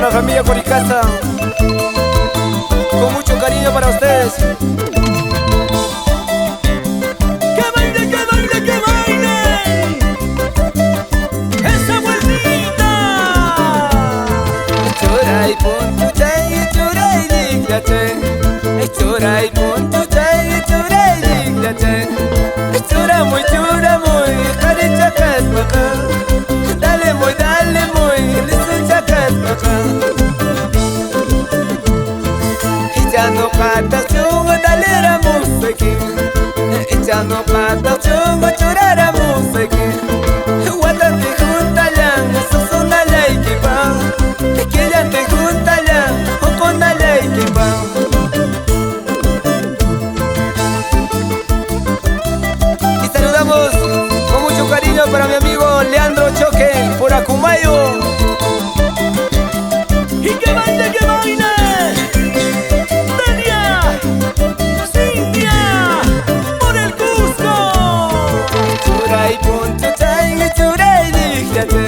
la familia Coricasta, con mucho cariño para ustedes. ¡Que baile, que baile, que baile! ¡Esa vueltita! Choray pon tuchay, choray diglate. Choray pon tuchay, choray diglate. Chora muy, carichacas baka. Dale muy, listo chacas baka. Echando patas chungo, dale la música. Echando patas chungo, chorar la música. Guárdate junta ya, eso es una ley que va. Quédate junta ya, o con la ley que va. Y saludamos con mucho cariño para mi amigo Leandro Choque por Acumayo. ¡Y que baile, que baile! ¡Delia! ¡Cintia! ¡Por el Cusco! Choray pon tuchay, choray diglate.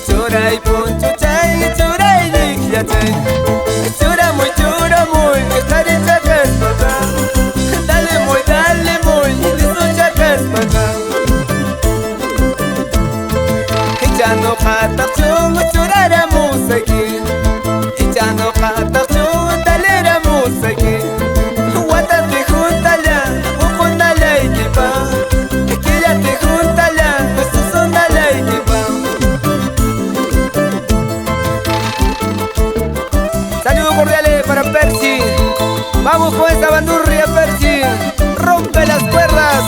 Choray pon tuchay, choray diglate. Chora muy, carichacas baka. Dale muy, listo chacas baka. Echando patas chungo, chorar la música. Echando patas chungo, dale la música. Guárdate junta ya, o con la ley que va. Quédate junta ya, eso es una ley que va. Saludos cordiales para Percy. Vamos con esa bandurria, Percy. Rompe las cuerdas.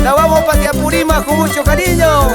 La vamos para Purima con mucho cariño.